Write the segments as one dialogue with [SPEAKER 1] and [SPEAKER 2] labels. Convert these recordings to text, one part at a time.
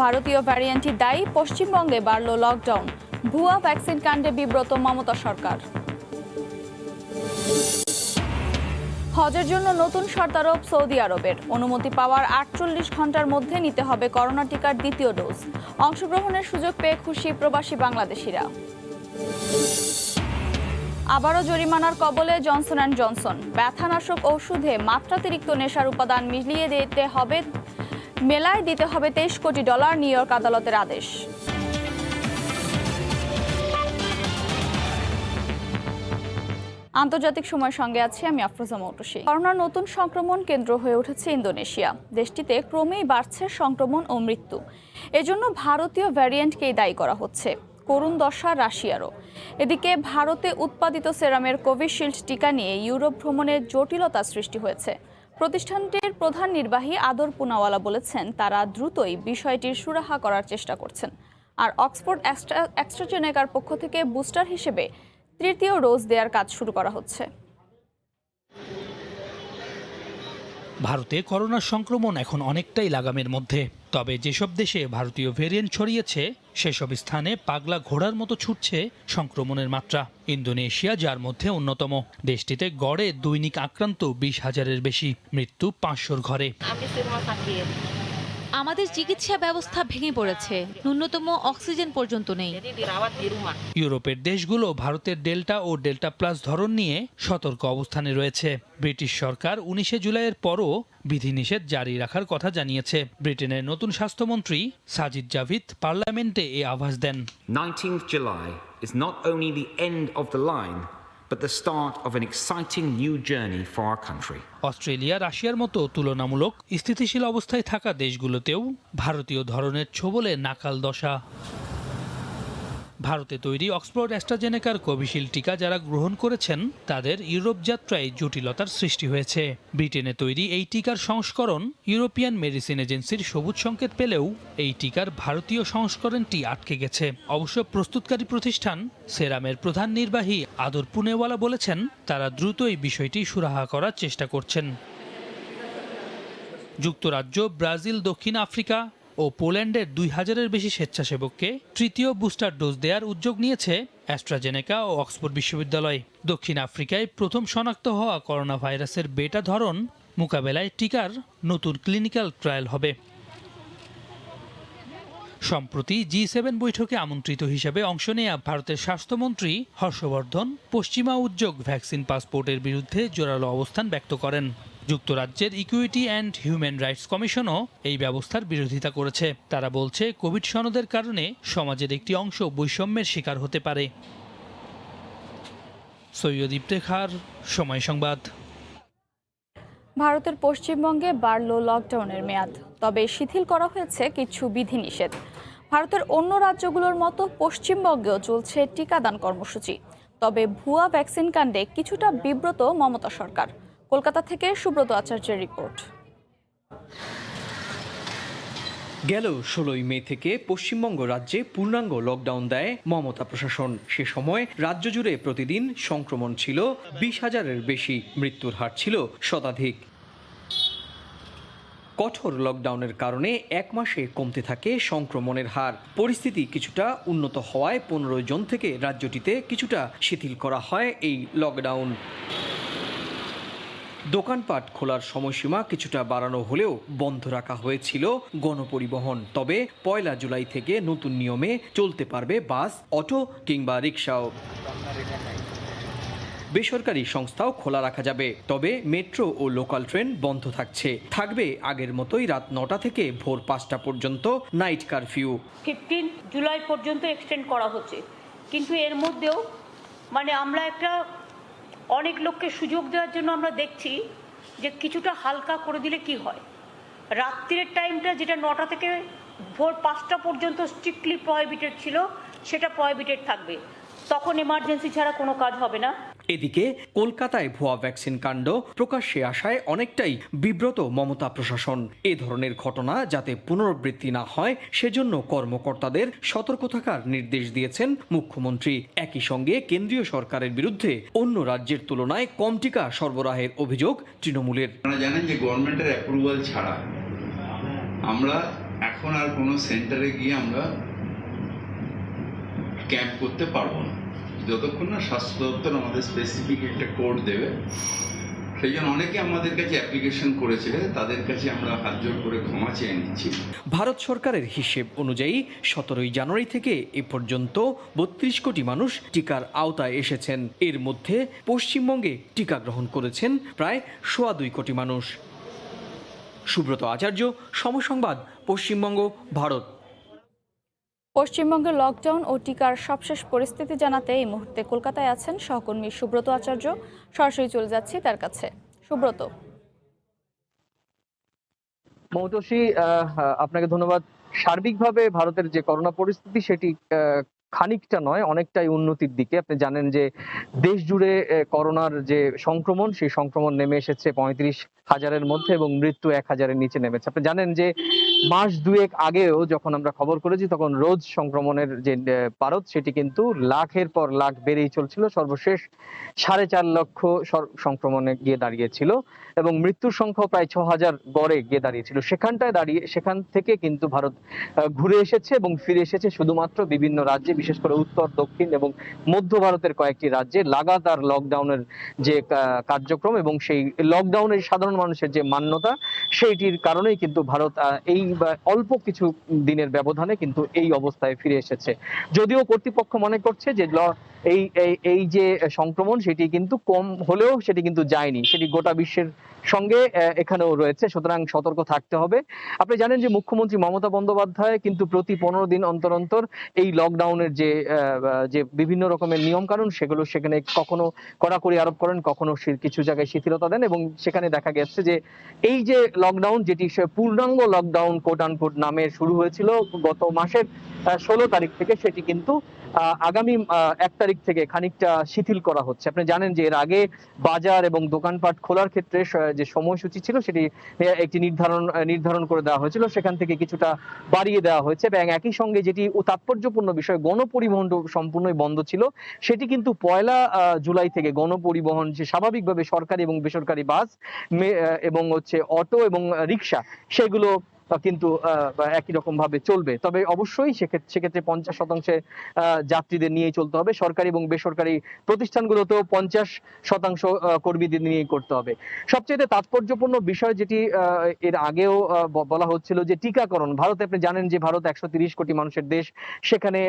[SPEAKER 1] ভারতীয় ভ্যারিয়েন্টটি দায়ী, পশ্চিমবঙ্গে বাড়ল লকডাউন। ভুয়া ভ্যাকসিন কাণ্ডে বিব্রত মমতা সরকার। হজের জন্য নতুন শর্ত আরোপ সৌদি আরবের। অনুমতি পাওয়ার 48 ঘন্টার মধ্যে নিতে হবে করোনা টিকার দ্বিতীয় ডোজ। অংশগ্রহণের সুযোগ পেয়ে খুশি প্রবাসী বাংলাদেশিরা। আবারও জরিমানার কবলে জনসন অ্যান্ড জনসন। ব্যথানাশক ঔষধে মাত্রাতিরিক্ত নেশার উপাদান মেলায় দিতে হবে $23 কোটি। নিউ ইয়র্ক আদালতের আদেশ। আন্তর্জাতিক সময়ের সঙ্গে আছি আমি আফরোজা মৌটুসী। করোনার নতুন সংক্রমণ কেন্দ্র হয়ে উঠেছে ইন্দোনেশিয়া। দেশটিতে ক্রমেই বাড়ছে সংক্রমণ ও মৃত্যু। এজন্য ভারতীয় ভ্যারিয়েন্টকেই দায়ী করা হচ্ছে। করুণ দশা রাশিয়ারও। এদিকে ভারতে উৎপাদিত সেরামের কোভিশিল্ড টিকা নিয়ে ইউরোপ ভ্রমণের জটিলতা সৃষ্টি হয়েছে। প্রতিষ্ঠানটির প্রধান নির্বাহী আদর পুনাওয়ালা বলেছেন, তারা দ্রুতই বিষয়টির সুরাহা করার চেষ্টা করছেন। আর অক্সফোর্ড অ্যাস্ট্রাজেনেকার পক্ষ থেকে বুস্টার হিসেবে তৃতীয় ডোজ দেওয়ার কাজ শুরু করা হচ্ছে।
[SPEAKER 2] ভারতে করোনার সংক্রমণ এখন অনেকটাই লাগামের মধ্যে। তবে যেসব দেশে ভারতীয় ভেরিয়েন্ট ছড়িয়েছে সেসব স্থানে পাগলা ঘোড়ার মতো ছুটছে সংক্রমণের মাত্রা। ইন্দোনেশিয়া যার মধ্যে অন্যতম। দেশটিতে গড়ে দৈনিক আক্রান্ত 20,000-এর বেশি, মৃত্যু 500-র ঘরে।
[SPEAKER 3] আমাদের চিকিৎসা ব্যবস্থা ভেঙে পড়েছে, ন্যূনতম অক্সিজেন পর্যন্ত নেই।
[SPEAKER 2] ইউরোপের দেশগুলো ভারতের ডেল্টা ও ডেল্টা প্লাস ধরন নিয়ে সতর্ক অবস্থানে রয়েছে। ব্রিটিশ সরকার 19 জুলাইয়ের পরও বিধিনিষেধ জারি রাখার কথা জানিয়েছে। ব্রিটেনের নতুন স্বাস্থ্যমন্ত্রী সাজিদ জাভিদ পার্লামেন্টে এ আভাস দেন।
[SPEAKER 4] 19th July is not only the end of the line, but the start of an exciting new journey for our country.
[SPEAKER 2] Australia, রাশিয়ার মতো তুলনামূলক স্থিতিশীল অবস্থায় থাকা দেশগুলোতেও ভারতীয় ধরনের ছোবলে নাকাল দশা। ভারতে তৈরি অক্সফোর্ড অ্যাস্ট্রাজেনেকার কোভিশিল্ড টিকা যারা গ্রহণ করেছেন তাদের ইউরোপ যাত্রায় জটিলতার সৃষ্টি হয়েছে। ব্রিটেনে তৈরি এই টিকার সংস্করণ ইউরোপিয়ান মেডিসিন এজেন্সির সবুজ সংকেত পেলেও এই টিকার ভারতীয় সংস্করণটি আটকে গেছে। অবশ্য প্রস্তুতকারী প্রতিষ্ঠান সেরামের প্রধান নির্বাহী আদর পুনেওয়ালা বলেছেন, তারা দ্রুতই বিষয়টি সুরাহা করার চেষ্টা করছেন। যুক্তরাজ্য, ব্রাজিল, দক্ষিণ আফ্রিকা ও পোল্যান্ডের 2000-এর বেশি স্বেচ্ছাসেবককে তৃতীয় বুস্টার ডোজ দেওয়ার উদ্যোগ নিয়েছে অ্যাস্ট্রাজেনেকা ও অক্সফোর্ড বিশ্ববিদ্যালয়। দক্ষিণ আফ্রিকায় প্রথম শনাক্ত হওয়া করোনা ভাইরাসের বেটা ধরন মোকাবেলায় টিকার নতুন ক্লিনিক্যাল ট্রায়াল হবে। সম্প্রতি G7 বৈঠকে আমন্ত্রিত হিসেবে অংশ নেয়া ভারতের স্বাস্থ্যমন্ত্রী হর্ষবর্ধন পশ্চিমা উদ্যোগ ভ্যাকসিন পাসপোর্টের বিরুদ্ধে জোরালো অবস্থান ব্যক্ত করেন। যুক্তরাজ্যের ইকুইটি অ্যান্ড হিউম্যান রাইটস কমিশনও এই ব্যবস্থার বিরোধিতা করেছে। তারা বলছে, কোভিড সনদের কারণে সমাজের একটি অংশ বৈষম্যের শিকার হতে পারে। সৈয়দ ইফতেখার, সময় সংবাদ।
[SPEAKER 1] ভারতের পশ্চিমবঙ্গে বাড়ল লকডাউনের মেয়াদ, তবে শিথিল করা হয়েছে কিছু বিধিনিষেধ। ভারতের অন্য রাজ্যগুলোর মতো পশ্চিমবঙ্গেও চলছে টিকাদান কর্মসূচি। তবে ভুয়া ভ্যাকসিন কাণ্ডে কিছুটা বিব্রত মমতা সরকার। কলকাতা থেকে সুব্রত আচার্যের রিপোর্ট।
[SPEAKER 5] গেল 16 মে থেকে পশ্চিমবঙ্গ রাজ্যে পূর্ণাঙ্গ লকডাউন দেয় মমতা প্রশাসন। সে সময় রাজ্য জুড়ে প্রতিদিন সংক্রমণ ছিল 20,000-এর বেশি, মৃত্যুর হার ছিল শতাধিক। কঠোর লকডাউনের কারণে এক মাসে কমতে থাকে সংক্রমণের হার। পরিস্থিতি কিছুটা উন্নত হওয়ায় 15 জন থেকে রাজ্যটিতে কিছুটা শিথিল করা হয় এই লকডাউন। দোকানপাট খোলার সময়সীমা কিছুটা বাড়ানো হলেও বন্ধ রাখা হয়েছিল গণপরিবহন। তবে 1 জুলাই থেকে নতুন নিয়মে চলতে পারবে বাস, অটো কিংবা রিকশাও। বেসরকারি সংস্থাও খোলা রাখা যাবে, তবে মেট্রো ও লোকাল ট্রেন বন্ধ থাকবে আগের মতোই রাত 9টা থেকে ভোর 5টা পর্যন্ত নাইট কারফিউ।
[SPEAKER 6] 15 জুলাই পর্যন্ত এক্সটেন্ড করা হচ্ছে, কিন্তু এর মধ্যেও আমরা একটা অনেক লোককে সুযোগ দেওয়ার জন্য আমরা দেখছি যে কিছুটা হালকা করে দিলে কি হয়। রাত্রির টাইমটা যেটা 9টা থেকে ভোর 5টা পর্যন্ত স্ট্রিক্টলি প্রহিবিটেড ছিল, সেটা প্রহিবিটেড থাকবে। তখন এমার্জেন্সি ছাড়া কোনো কাজ হবে না।
[SPEAKER 5] এদিকে কলকাতায় ভুয়া ভ্যাকসিন কাণ্ড প্রকাশ্যে আসায় অনেকটাই বিব্রত মমতা প্রশাসন। এ ধরনের ঘটনা যাতে পুনরাবৃত্তি না হয় সেজন্য কর্মকর্তাদের সতর্ক থাকার নির্দেশ দিয়েছেন মুখ্যমন্ত্রী। একই সঙ্গে কেন্দ্রীয় সরকারের বিরুদ্ধে অন্য রাজ্যের তুলনায় কম টিকা সরবরাহের অভিযোগ তৃণমূলের।
[SPEAKER 7] আপনারা জানেন যে গভর্নমেন্টের অ্যাপ্রুভাল ছাড়া আমরা এখন আর কোনো সেন্টারে গিয়ে আমরা ক্যাম্প করতে পারবো না, যতক্ষণ না স্বাস্থ্য দপ্তর আমাদের স্পেসিফিক একটা কোড দেবে। সেই জন্য অনেকে আমাদের কাছে অ্যাপ্লিকেশন করেছে, তাদের কাছে আমরা হাত জোর করে ক্ষমা চেয়ে নিচ্ছি।
[SPEAKER 5] ভারত সরকারের হিসেব অনুযায়ী 17 জানুয়ারি থেকে এ পর্যন্ত 32 কোটি মানুষ টিকার আওতায় এসেছেন। এর মধ্যে পশ্চিমবঙ্গে টিকা গ্রহণ করেছেন প্রায় 2.25 কোটি মানুষ। সুব্রত আচার্য, সমসংবাদ, পশ্চিমবঙ্গ, ভারত।
[SPEAKER 1] পশ্চিমবঙ্গের লকডাউন ও টিকার সবশেষ পরিস্থিতি জানাতে এই মুহূর্তে কলকাতায় আছেন সহকর্মী সুব্রত আচার্য। সরাসরি চলে যাচ্ছি তার কাছে। সুব্রত।
[SPEAKER 8] মৌতোষী, আপনাকে ধন্যবাদ। সার্বিকভাবে ভারতের যে করোনা পরিস্থিতি সেটি খানিকটা নয়, অনেকটাই উন্নতির দিকে। আপনি জানেন যে দেশ জুড়ে করোনার যে সংক্রমণ, সেই সংক্রমণ নেমে এসেছে 35,000-এর মধ্যে এবং মৃত্যু 1,000-এর নিচে নেমেছে। আপনি জানেন যে মাস দুয়েক আগেও যখন আমরা খবর করেছি তখন রোজ সংক্রমণের যে পারদ সেটি কিন্তু লাখের পর লাখ বেড়েই চলছিল। সর্বশেষ 4.5 লক্ষ সংক্রমণে গিয়ে দাঁড়িয়েছিল এবং মৃত্যুর সংখ্যা প্রায় 6,000 গড়ে গিয়ে দাঁড়িয়েছিল। সেখান থেকে কিন্তু ভারত ঘুরে এসেছে এবং ফিরে এসেছে শুধুমাত্র বিভিন্ন রাজ্যে, বিশেষ করে উত্তর, দক্ষিণ এবং মধ্য ভারতের কয়েকটি রাজ্যে লাগাতার লকডাউনের যে কার্যক্রম এবং সেই লকডাউনের সাধারণ মানুষের যে মান্যতা, সেইটির কারণেই কিন্তু ভারত এই অল্প কিছু দিনের ব্যবধানে কিন্তু এই অবস্থায় ফিরে এসেছে। যদিও কর্তৃপক্ষ মনে করছে যে এই যে সংক্রমণ সেটি কিন্তু কম হলেও সেটি কিন্তু যায়নি, সেটি গোটা বিশ্বের সঙ্গে এখানেও রয়েছে, সুতরাং সতর্ক থাকতে হবে। আপনি জানেন যে মুখ্যমন্ত্রী মমতা বন্দ্যোপাধ্যায় কিন্তু প্রতি 15 দিন অন্তর অন্তর এই লকডাউনের যে বিভিন্ন রকমের নিয়ম কানুন সেগুলো সেখানে কখনো কড়াকড়ি আরোপ করেন, কখনো কিছু জায়গায় শিথিলতা দেন এবং সেখানে দেখা গেছে যে এই যে লকডাউন, যেটি পূর্ণাঙ্গ লকডাউন কোট আনকোট নামে শুরু হয়েছিল গত মাসের 16 তারিখ থেকে, সেটি কিন্তু আগামী 1 তারিখ থেকে খানিকটা শিথিল করা হচ্ছে। আপনি জানেন যে এর আগে বাজার এবং দোকানপাট খোলার ক্ষেত্রে যে সময়সূচি ছিল সেটি একটি নির্ধারণ করে দেওয়া হয়েছিল, সেখান থেকে কিছুটা বাড়িয়ে দেওয়া হয়েছে এবং একই সঙ্গে যেটি তাৎপর্যপূর্ণ বিষয়, গণপরিবহন সম্পূর্ণই বন্ধ ছিল, সেটি কিন্তু 1 জুলাই থেকে গণপরিবহন যে স্বাভাবিকভাবে সরকারি এবং বেসরকারি বাস এবং অটো এবং রিক্সা সেগুলো কিন্তু একই রকম ভাবে চলবে। তবে অবশ্যই সেক্ষেত্রে 50% যাত্রীদের নিয়েই চলতে হবে। সরকারি এবং বেসরকারি প্রতিষ্ঠানগুলোতেও 50% কর্মীদের নিয়েই করতে হবে। সবচেয়ে তাৎপর্যপূর্ণ বিষয় যেটি এর আগেও বলা হচ্ছিল যে টিকাকরণ। ভারতে আপনি জানেন যে ভারত 130 কোটি মানুষের দেশ, সেখানে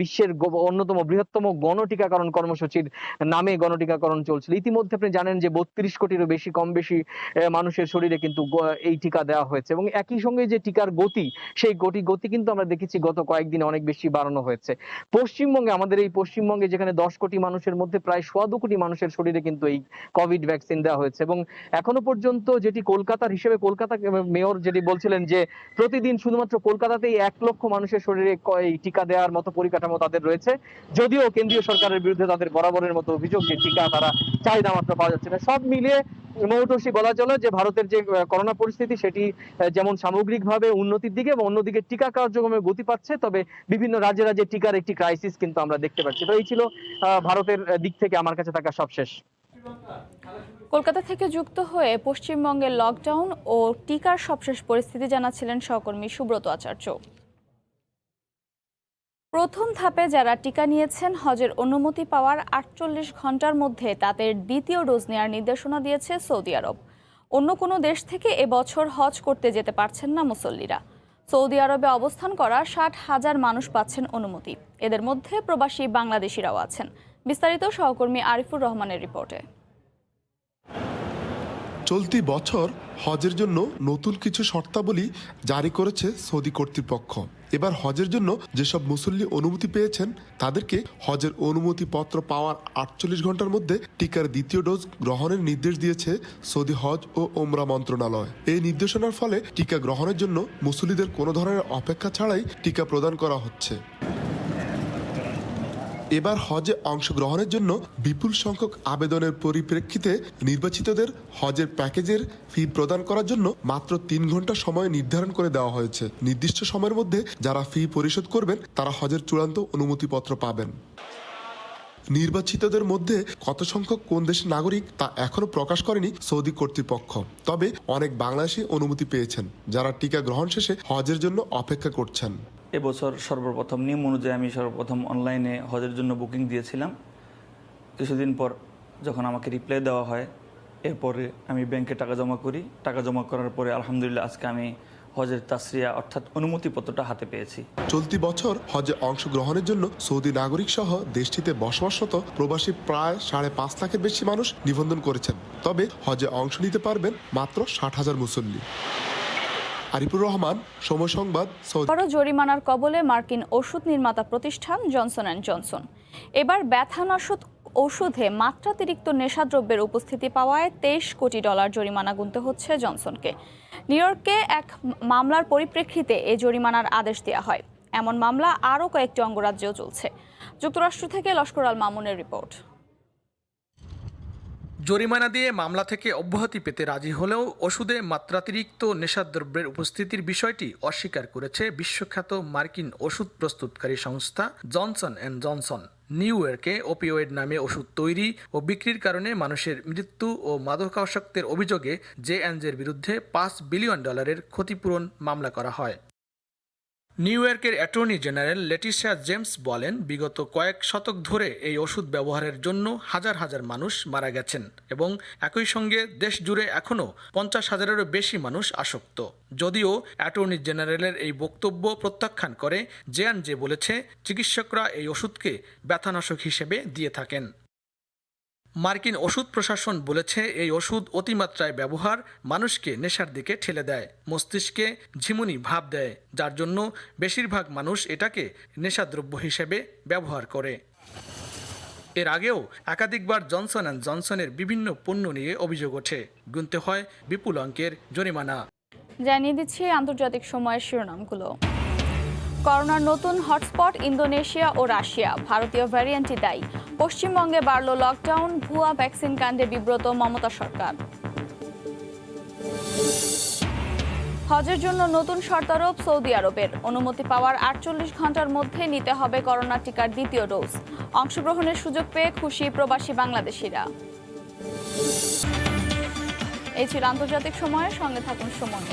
[SPEAKER 8] বিশ্বের অন্যতম বৃহত্তম গণটিকাকরণ কর্মসূচির নামে গণটিকাকরণ চলছিল। ইতিমধ্যে আপনি জানেন যে 32 কোটিরও বেশি কম-বেশি মানুষের শরীরে কিন্তু এই টিকা দেওয়া হয়েছে এবং একই সঙ্গে যে টিকার গতি, সেই গতি কিন্তু আমরা দেখেছি গত কয়েকদিনে অনেক বেশি বাড়ানো হয়েছে। আমাদের এই পশ্চিমবঙ্গে যেখানে 10 কোটি মানুষের মধ্যে প্রায় 1.25 কোটি মানুষের শরীরে কিন্তু এই কোভিড ভ্যাকসিন দেওয়া হয়েছে এবং এখনো পর্যন্ত যেটি কলকাতার হিসেবে কলকাতা মেয়র যেটি বলছিলেন যে প্রতিদিন শুধুমাত্র কলকাতাতেই 1 লক্ষ মানুষের শরীরে এই টিকা দেওয়ার মতো পরিকাঠামো তাদের রয়েছে। যদিও কেন্দ্রীয় সরকারের বিরুদ্ধে তাদের বরাবরের মতো অভিযোগ যে টিকা তারা চাহিদা মাত্র পাওয়া যাচ্ছে না। সব মিলিয়ে মৌতোষী বলা চলে যে ভারতের যে করোনা পরিস্থিতি সেটি যেমন সামগ্রিকভাবে উন্নতির দিকে এবং অন্যদিকে টিকা কার্যক্রমে গতি পাচ্ছে, তবে বিভিন্ন রাজ্যে রাজ্যে টিকার একটি ক্রাইসিস কিন্তু আমরা দেখতে পাচ্ছি। তো এই ছিল ভারতের দিক থেকে আমার কাছে থাকা সবশেষ।
[SPEAKER 1] কলকাতা থেকে যুক্ত হয়ে পশ্চিমবঙ্গের লকডাউন ও টিকার সবশেষ পরিস্থিতি জানাচ্ছিলেন সহকর্মী সুব্রত আচার্য। প্রথম ধাপে যারা টিকা নিয়েছেন হজের অনুমতি পাওয়ার 48 ঘন্টার মধ্যে তাদের দ্বিতীয় ডোজ নেওয়ার নির্দেশনা দিয়েছে সৌদি আরব। অন্য কোনো দেশ থেকে এবছর হজ করতে যেতে পারছেন না মুসল্লিরা। সৌদি আরবে অবস্থান করা 60,000 মানুষ পাচ্ছেন অনুমতি। এদের মধ্যে প্রবাসী বাংলাদেশিরাও আছেন। বিস্তারিত সহকর্মী আরিফুর রহমানের রিপোর্টে।
[SPEAKER 9] চলতি বছর হজের জন্য নতুন কিছু শর্তাবলী জারি করেছে সৌদি কর্তৃপক্ষ। এবার হজের জন্য যেসব মুসল্লি অনুমতি পেয়েছেন তাদেরকে হজের অনুমতি পত্র পাওয়ার 48 ঘন্টার মধ্যে টিকার দ্বিতীয় ডোজ গ্রহণের নির্দেশ দিয়েছে সৌদি হজ ও ওমরা মন্ত্রণালয়। এই নির্দেশনার ফলে টিকা গ্রহণের জন্য মুসল্লিদের কোনো ধরনের অপেক্ষা ছাড়াই টিকা প্রদান করা হচ্ছে। এবার হজে অংশগ্রহণের জন্য বিপুল সংখ্যক আবেদনের পরিপ্রেক্ষিতে নির্বাচিতদের হজের প্যাকেজের ফি প্রদান করার জন্য মাত্র 3 ঘন্টা সময় নির্ধারণ করে দেওয়া হয়েছে। নির্দিষ্ট সময়ের মধ্যে যারা ফি পরিশোধ করবেন তারা হজের চূড়ান্ত অনুমতিপত্র পাবেন। নির্বাচিতদের মধ্যে কত সংখ্যক কোন দেশের নাগরিক তা এখনো প্রকাশ করেনি সৌদি কর্তৃপক্ষ। তবে অনেক বাংলাদেশি অনুমতি পেয়েছেন, যারা টিকা গ্রহণ শেষে হজের জন্য অপেক্ষা করছেন।
[SPEAKER 10] এবছর সর্বপ্রথম নিয়ম অনুযায়ী আমি সর্বপ্রথম অনলাইনে হজের জন্য বুকিং দিয়েছিলাম। কিছুদিন পর যখন আমাকে রিপ্লাই দেওয়া হয়, এরপরে আমি ব্যাংকে টাকা জমা করি। টাকা জমা করার পরে আলহামদুলিল্লাহ আজকে আমি হজের তাসরিয়া অর্থাৎ অনুমতিপত্রটা হাতে পেয়েছি।
[SPEAKER 9] চলতি বছর হজে অংশগ্রহণের জন্য সৌদি নাগরিক সহ দেশটিতে বসবাসরত প্রবাসী প্রায় 5.5 লাখের বেশি মানুষ নিবন্ধন করেছেন। তবে হজে অংশ নিতে পারবেন মাত্র 60,000 মুসল্লি। আরিফুর রহমান, সময় সংবাদ, সৌদি।
[SPEAKER 1] বড় জরিমানার কবলে মার্কিন ওষুধ নির্মাতা প্রতিষ্ঠান জনসন অ্যান্ড জনসন। এবার ব্যথানাশক ওষুধে মাত্রাতিরিক্ত নেশাদ্রব্যের উপস্থিতি পাওয়ায় $23 কোটি জরিমানা গুনতে হচ্ছে জনসনকে। নিউ ইয়র্কে এক মামলার পরিপ্রেক্ষিতে এ জরিমানার আদেশ দেওয়া হয়। এমন মামলা আরও কয়েকটি অঙ্গরাজ্যেও চলছে। যুক্তরাষ্ট্র থেকে লস্কর আল মামুনের রিপোর্ট।
[SPEAKER 11] জরিমানা দিয়ে মামলা থেকে অব্যাহতি পেতে রাজি হলেও ওষুধে মাত্রাতিরিক্ত নেশাদ্রব্যের উপস্থিতির বিষয়টি অস্বীকার করেছে বিশ্বখ্যাত মার্কিন ওষুধ প্রস্তুতকারী সংস্থা জনসন অ্যান্ড জনসন। নিউ ইয়র্কে ওপিওয়েড নামে ওষুধ তৈরি ও বিক্রির কারণে মানুষের মৃত্যু ও মাদকাসক্তের অভিযোগে জে&জের বিরুদ্ধে $5 বিলিয়ন ক্ষতিপূরণ মামলা করা হয়। নিউ ইয়র্কের অ্যাটর্নি জেনারেল লেটিশিয়া জেমস বলেন, বিগত কয়েক শতক ধরে এই ওষুধ ব্যবহারের জন্য হাজার হাজার মানুষ মারা গেছেন এবং একই সঙ্গে দেশ জুড়ে এখনও 50,000-এরও বেশি মানুষ আসক্ত। যদিও অ্যাটর্নি জেনারেলের এই বক্তব্য প্রত্যাখ্যান করে জে&জে বলেছে, চিকিৎসকরা এই ওষুধকে ব্যথানাশক হিসেবে দিয়ে থাকেন। মার্কিন ওষুধ প্রশাসন বলেছে, এই ওষুধ অতিমাত্রায় ব্যবহার মানুষকে নেশার দিকে ঠেলে দেয়, মস্তিষ্কে ঝিমুনি ভাব দেয়, যার জন্য বেশিরভাগ মানুষ এটাকে নেশাদ্রব্য হিসেবে ব্যবহার করে। এর আগেও একাধিকবার জনসন অ্যান্ড জনসনের বিভিন্ন পণ্য নিয়ে অভিযোগ ওঠে, গুনতে হয় বিপুল অঙ্কের জরিমানা।
[SPEAKER 1] জানিয়ে দিচ্ছি আন্তর্জাতিক সময়ের শিরোনামগুলো। করোনার নতুন হটস্পট ইন্দোনেশিয়া ও রাশিয়া, ভারতীয় ভ্যারিয়েন্টই দায়ী। পশ্চিমবঙ্গে বাড়ল লকডাউন, ভুয়া ভ্যাকসিন কাণ্ডে বিব্রত মমতা সরকার। হজের জন্য নতুন শর্তারোপ সৌদি আরবের, অনুমতি পাওয়ার 48 ঘন্টার মধ্যে নিতে হবে করোনা টিকার দ্বিতীয় ডোজ। অংশগ্রহণের সুযোগ পেয়ে খুশি প্রবাসী বাংলাদেশিরা। এই ছিল আন্তর্জাতিক সময়ের সঙ্গে থাকুন সময়।